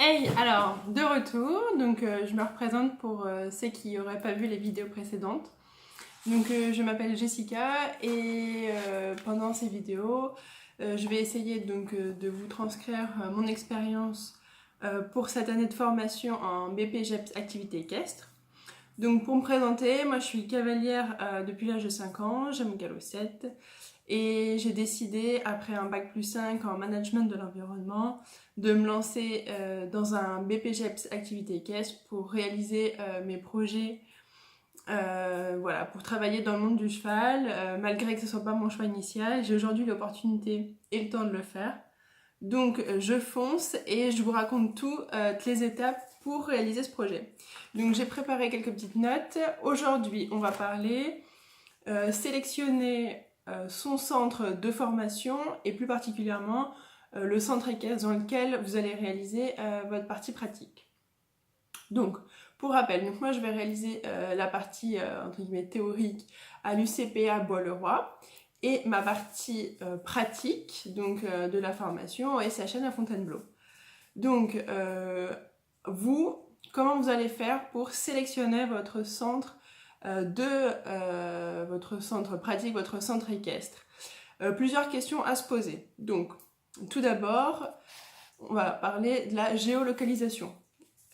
Hey, alors, de retour, donc je me représente pour ceux qui n'auraient pas vu les vidéos précédentes. Donc je m'appelle Jessica et pendant ces vidéos, je vais essayer donc de vous transcrire mon expérience pour cette année de formation en BPGEPS activité équestre. Donc pour me présenter, moi je suis cavalière depuis l'âge de 5 ans, j'ai mon galop 7 et j'ai décidé après un bac+5 en management de l'environnement de me lancer dans un BPGEPS activité équestre pour réaliser mes projets, voilà, pour travailler dans le monde du cheval, malgré que ce soit pas mon choix initial. J'ai aujourd'hui l'opportunité et le temps de le faire. Donc je fonce et je vous raconte toutes les étapes pour réaliser ce projet. Donc j'ai préparé quelques petites notes. Aujourd'hui, on va parler sélectionner son centre de formation et plus particulièrement le centre équestre dans lequel vous allez réaliser votre partie pratique. Donc, pour rappel, donc moi je vais réaliser la partie entre guillemets théorique à l'UCPA Bois-le-Roi et ma partie pratique donc de la formation au SHN à Fontainebleau. Donc, comment vous allez faire pour sélectionner votre centre votre centre pratique, votre centre équestre? Plusieurs questions à se poser. Donc, tout d'abord, on va parler de la géolocalisation.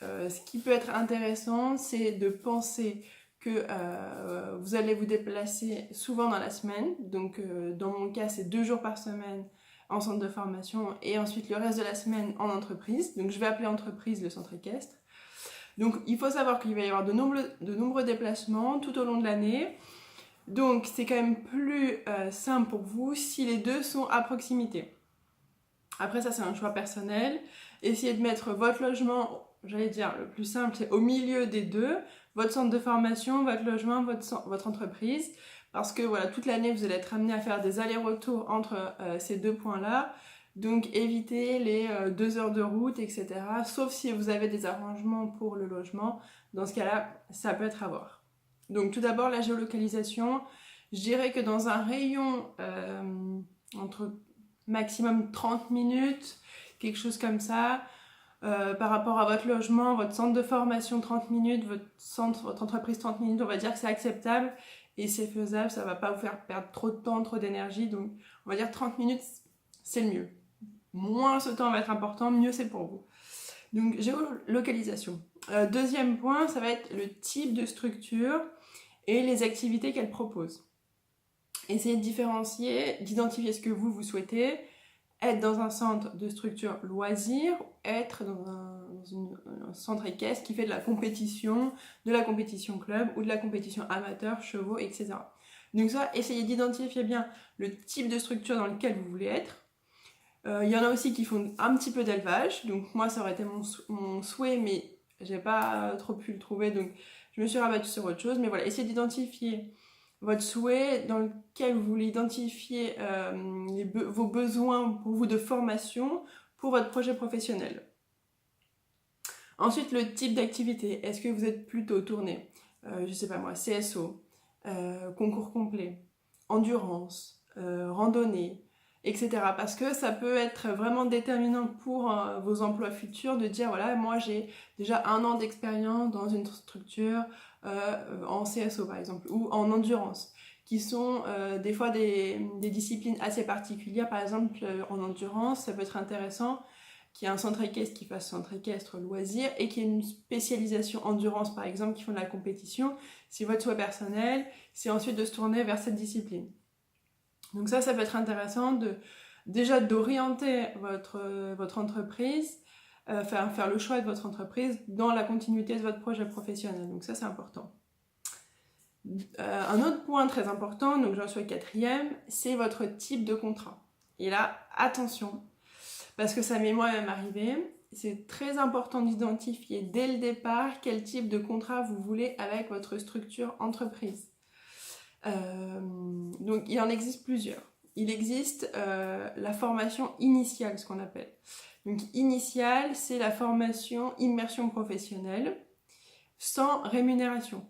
Ce qui peut être intéressant, c'est de penser que vous allez vous déplacer souvent dans la semaine. Donc, dans mon cas, c'est 2 jours par semaine en centre de formation et ensuite le reste de la semaine en entreprise. Donc, je vais appeler entreprise le centre équestre. Donc, il faut savoir qu'il va y avoir de nombreux déplacements tout au long de l'année. Donc, c'est quand même plus simple pour vous si les deux sont à proximité. Après, ça, c'est un choix personnel. Essayez de mettre votre logement, j'allais dire, le plus simple, c'est au milieu des deux. Votre centre de formation, votre logement, votre entreprise. Parce que voilà, toute l'année, vous allez être amené à faire des allers-retours entre ces deux points-là. Donc, évitez les 2 heures de route, etc. Sauf si vous avez des arrangements pour le logement. Dans ce cas-là, ça peut être à voir. Donc, tout d'abord, la géolocalisation. Je dirais que dans un rayon entre maximum 30 minutes, quelque chose comme ça, par rapport à votre logement, votre centre de formation 30 minutes, votre entreprise 30 minutes, on va dire que c'est acceptable et c'est faisable, ça va pas vous faire perdre trop de temps, trop d'énergie, donc on va dire 30 minutes, c'est le mieux. Moins ce temps va être important, mieux c'est pour vous. Donc géolocalisation. Deuxième point, ça va être le type de structure et les activités qu'elle propose. Essayez de différencier, d'identifier ce que vous souhaitez, être dans un centre de structure loisir, être dans un centre équestre qui fait de la compétition club ou de la compétition amateur, chevaux, etc. Donc ça, essayez d'identifier bien le type de structure dans lequel vous voulez être. Il y en a aussi qui font un petit peu d'élevage, donc moi ça aurait été mon souhait, mais j'ai pas trop pu le trouver, donc je me suis rabattue sur autre chose. Mais voilà, essayez d'identifier votre souhait dans lequel vous voulez identifier vos besoins pour vous de formation pour votre projet professionnel. Ensuite, le type d'activité. Est-ce que vous êtes plutôt tourné, je sais pas moi, CSO, concours complet, endurance, randonnée, etc. Parce que ça peut être vraiment déterminant pour vos emplois futurs de dire voilà, moi j'ai déjà 1 an d'expérience dans une structure en CSO par exemple ou en endurance qui sont des fois des disciplines assez particulières. Par exemple en endurance, ça peut être intéressant qu'il y ait un centre équestre qui fasse centre équestre loisir et qu'il y ait une spécialisation endurance par exemple qui font de la compétition. Si votre souhait personnel, c'est ensuite de se tourner vers cette discipline. Donc ça peut être intéressant déjà d'orienter votre entreprise, faire le choix de votre entreprise dans la continuité de votre projet professionnel. Donc ça c'est important. Un autre point très important, donc j'en suis au 4e, c'est votre type de contrat. Et là, attention, parce que ça m'est moi-même arrivé, c'est très important d'identifier dès le départ quel type de contrat vous voulez avec votre structure entreprise. Donc il en existe plusieurs. Il existe la formation initiale, ce qu'on appelle. Donc initiale, c'est la formation immersion professionnelle sans rémunération.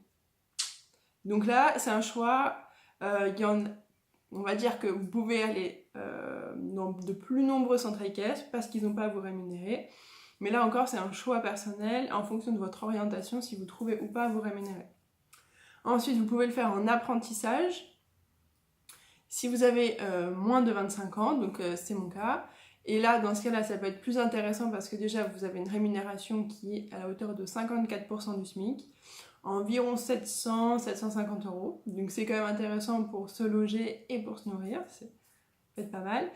Donc là, c'est un choix. On va dire que vous pouvez aller dans de plus nombreux centres équestres parce qu'ils n'ont pas à vous rémunérer. Mais là encore, c'est un choix personnel en fonction de votre orientation, si vous trouvez ou pas à vous rémunérer. Ensuite, vous pouvez le faire en apprentissage. Si vous avez moins de 25 ans, donc c'est mon cas, et là, dans ce cas-là, ça peut être plus intéressant parce que déjà, vous avez une rémunération qui est à la hauteur de 54% du SMIC, environ 700-750 euros. Donc c'est quand même intéressant pour se loger et pour se nourrir, c'est peut-être pas mal.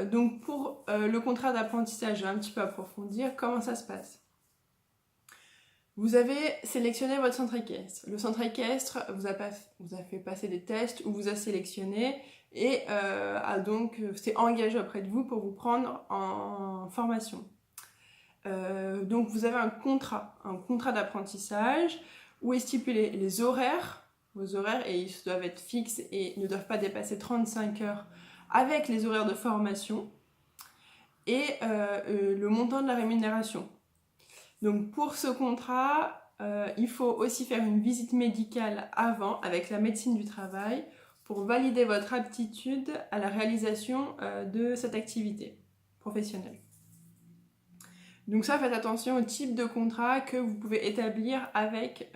Donc pour le contrat d'apprentissage, je vais un petit peu approfondir comment ça se passe. Vous avez sélectionné votre centre équestre. Le centre équestre vous a fait passer des tests ou vous a sélectionné et s'est engagé auprès de vous pour vous prendre en formation. Donc vous avez un contrat d'apprentissage où est stipulé les horaires, vos horaires, et ils doivent être fixes et ne doivent pas dépasser 35 heures avec les horaires de formation et le montant de la rémunération. Donc pour ce contrat, il faut aussi faire une visite médicale avant avec la médecine du travail pour valider votre aptitude à la réalisation de cette activité professionnelle. Donc ça, faites attention au type de contrat que vous pouvez établir avec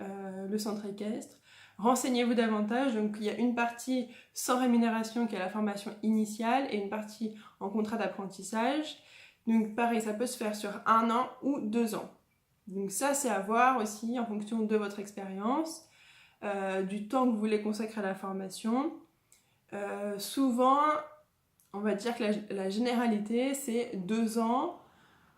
le centre équestre. Renseignez-vous davantage. Donc il y a une partie sans rémunération qui est la formation initiale et une partie en contrat d'apprentissage. Donc pareil, ça peut se faire sur 1 an ou 2 ans. Donc ça, c'est à voir aussi en fonction de votre expérience, du temps que vous voulez consacrer à la formation. Souvent, on va dire que la généralité, c'est 2 ans,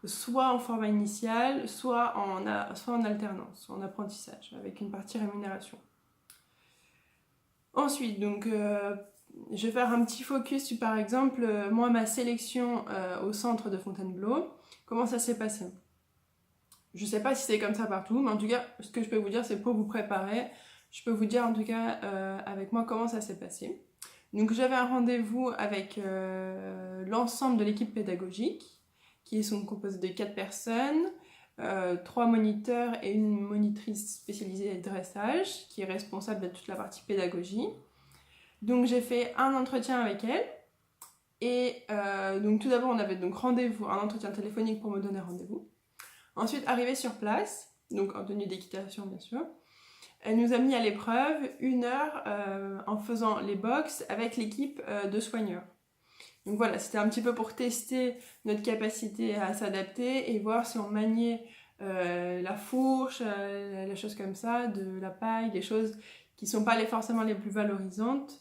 soit en format initial, soit en alternance, soit en apprentissage, avec une partie rémunération. Ensuite, donc, je vais faire un petit focus sur, par exemple, moi, ma sélection au centre de Fontainebleau. Comment ça s'est passé ? Je sais pas si c'est comme ça partout, mais en tout cas, ce que je peux vous dire, c'est pour vous préparer. Je peux vous dire en tout cas avec moi comment ça s'est passé. Donc j'avais un rendez-vous avec l'ensemble de l'équipe pédagogique, qui sont composés de 4 personnes, 3 moniteurs et une monitrice spécialisée de dressage, qui est responsable de toute la partie pédagogie. Donc j'ai fait un entretien avec elle. Et donc tout d'abord, on avait donc rendez-vous, un entretien téléphonique pour me donner rendez-vous. Ensuite, arrivée sur place, donc en tenue d'équitation bien sûr, elle nous a mis à l'épreuve 1 heure en faisant les box avec l'équipe de soigneurs. Donc voilà, c'était un petit peu pour tester notre capacité à s'adapter et voir si on maniait la fourche, les choses comme ça, de la paille, des choses qui ne sont pas forcément les plus valorisantes.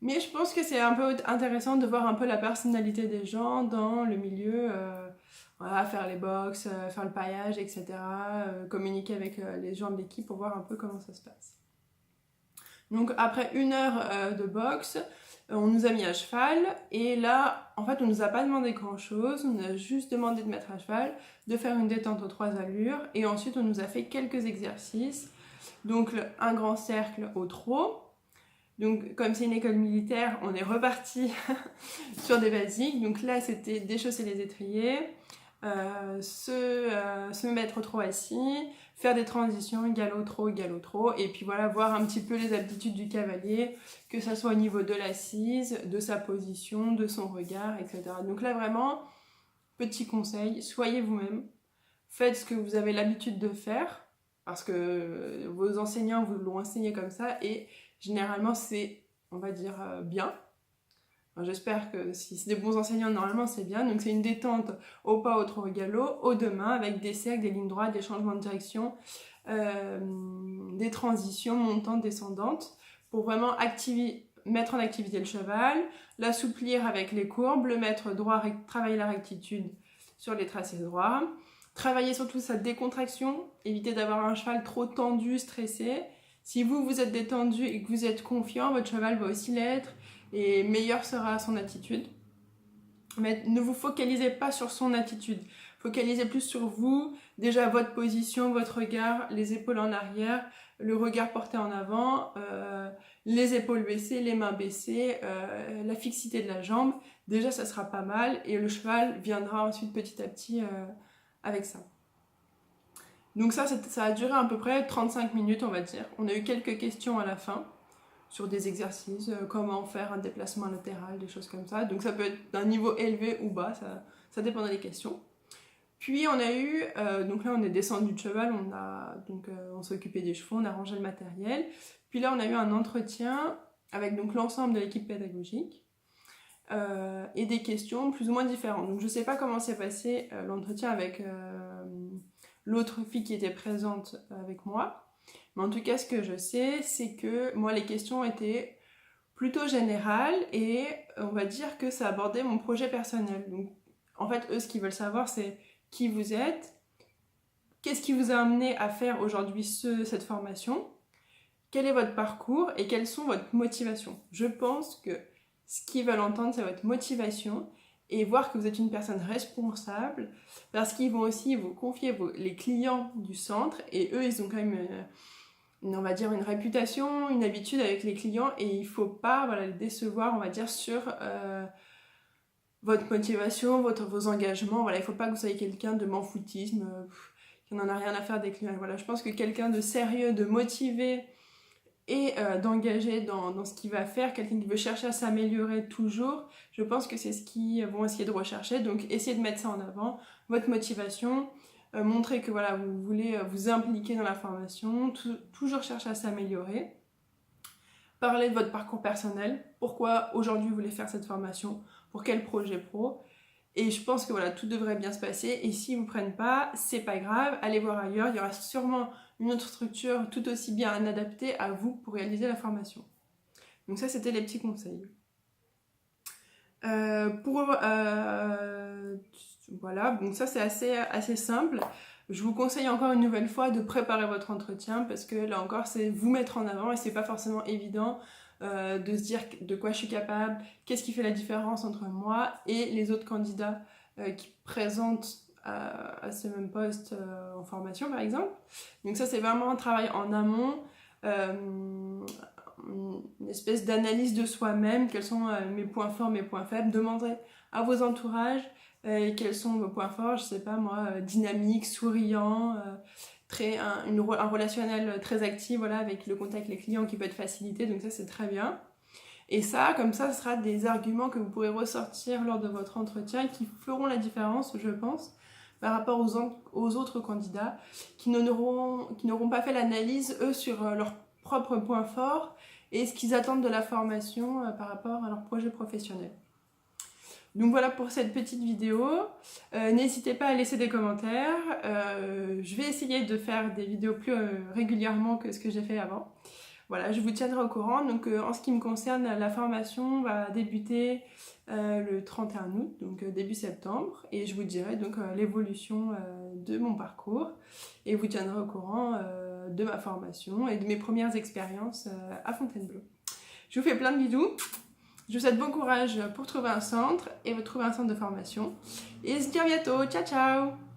Mais je pense que c'est un peu intéressant de voir un peu la personnalité des gens dans le milieu. Voilà, faire les box, faire le paillage, etc. Communiquer avec les gens de l'équipe pour voir un peu comment ça se passe. Donc après 1 heure de boxe, on nous a mis à cheval et là, en fait, on nous a pas demandé grand-chose, on nous a juste demandé de mettre à cheval, de faire une détente aux 3 allures et ensuite on nous a fait quelques exercices. Donc un grand cercle au trot. Donc comme c'est une école militaire, on est reparti sur des basiques. Donc là, c'était déchausser les étriers, se mettre au trot assis, faire des transitions, galop, trot, et puis voilà, voir un petit peu les aptitudes du cavalier, que ça soit au niveau de l'assise, de sa position, de son regard, etc. Donc là vraiment, petit conseil, soyez vous-même, faites ce que vous avez l'habitude de faire, parce que vos enseignants vous l'ont enseigné comme ça, et généralement c'est, on va dire, bien. Enfin, j'espère que si c'est des bons enseignants, normalement c'est bien. Donc c'est une détente au pas, au trot, au galop, aux 2 mains, avec des cercles, des lignes droites, des changements de direction, des transitions montantes, descendantes, pour vraiment mettre en activité le cheval, l'assouplir avec les courbes, le mettre droit, travailler la rectitude sur les tracés droits, travailler surtout sa décontraction, éviter d'avoir un cheval trop tendu, stressé. Si vous êtes détendu et que vous êtes confiant, votre cheval va aussi l'être, et meilleure sera son attitude. Mais ne vous focalisez pas sur son attitude, focalisez plus sur vous, déjà votre position, votre regard, les épaules en arrière, le regard porté en avant, les épaules baissées, les mains baissées, la fixité de la jambe. Déjà ça sera pas mal et le cheval viendra ensuite petit à petit avec ça. Donc ça a duré à peu près 35 minutes on va dire. On a eu quelques questions à la fin sur des exercices, comment faire un déplacement latéral, des choses comme ça. Donc ça peut être d'un niveau élevé ou bas, ça dépend des questions. Puis on a eu, donc là on est descendu de cheval, on s'est occupé des chevaux, on a rangé le matériel. Puis là on a eu un entretien avec donc l'ensemble de l'équipe pédagogique et des questions plus ou moins différentes. Donc je sais pas comment s'est passé l'entretien avec l'autre fille qui était présente avec moi. Mais en tout cas ce que je sais c'est que moi les questions étaient plutôt générales et on va dire que ça abordait mon projet personnel. Donc en fait eux ce qu'ils veulent savoir c'est qui vous êtes, qu'est-ce qui vous a amené à faire aujourd'hui cette formation, quel est votre parcours et quelles sont votre motivation. Je pense que ce qu'ils veulent entendre, c'est votre motivation et voir que vous êtes une personne responsable parce qu'ils vont aussi vous confier les clients du centre et eux, ils ont quand même on va dire une réputation, une habitude avec les clients et il ne faut pas les décevoir, on va dire, sur votre motivation, vos engagements. Voilà, il ne faut pas que vous soyez quelqu'un de m'en-foutisme, qui n'en a rien à faire des clients. Voilà, je pense que quelqu'un de sérieux, de motivé et d'engagé dans ce qu'il va faire, quelqu'un qui veut chercher à s'améliorer toujours, je pense que c'est ce qu'ils vont essayer de rechercher. Donc essayez de mettre ça en avant, votre motivation, montrer que voilà, vous voulez vous impliquer dans la formation, toujours chercher à s'améliorer. Parler de votre parcours personnel, pourquoi aujourd'hui vous voulez faire cette formation, pour quel projet pro. Et je pense que voilà, tout devrait bien se passer. Et s'ils ne vous prennent pas, c'est pas grave, allez voir ailleurs. Il y aura sûrement une autre structure tout aussi bien adaptée à vous pour réaliser la formation. Donc ça, c'était les petits conseils. Voilà, donc ça c'est assez simple. Je vous conseille encore une nouvelle fois de préparer votre entretien parce que là encore, c'est vous mettre en avant et c'est pas forcément évident. De se dire de quoi je suis capable, qu'est-ce qui fait la différence entre moi et les autres candidats qui présentent à ce même poste en formation par exemple. Donc ça c'est vraiment un travail en amont, une espèce d'analyse de soi-même, quels sont mes points forts, mes points faibles, demandez à vos entourages quels sont vos points forts, je sais pas moi, dynamique, souriant, un relationnel très actif, voilà, avec le contact avec les clients qui peut être facilité, donc ça c'est très bien. Et ça, comme ça, ce sera des arguments que vous pourrez ressortir lors de votre entretien qui feront la différence, je pense, par rapport aux autres candidats qui n'auront pas fait l'analyse, eux, sur leurs propres points forts et ce qu'ils attendent de la formation par rapport à leur projet professionnel. Donc voilà pour cette petite vidéo, n'hésitez pas à laisser des commentaires, je vais essayer de faire des vidéos plus régulièrement que ce que j'ai fait avant. Voilà, je vous tiendrai au courant. Donc en ce qui me concerne, la formation va débuter le 31 août, donc début septembre, et je vous dirai donc l'évolution de mon parcours, et vous tiendrai au courant de ma formation et de mes premières expériences à Fontainebleau. Je vous fais plein de bisous. Je vous souhaite bon courage pour trouver un centre et trouver un centre de formation. Et je vous dis à bientôt. Ciao, ciao!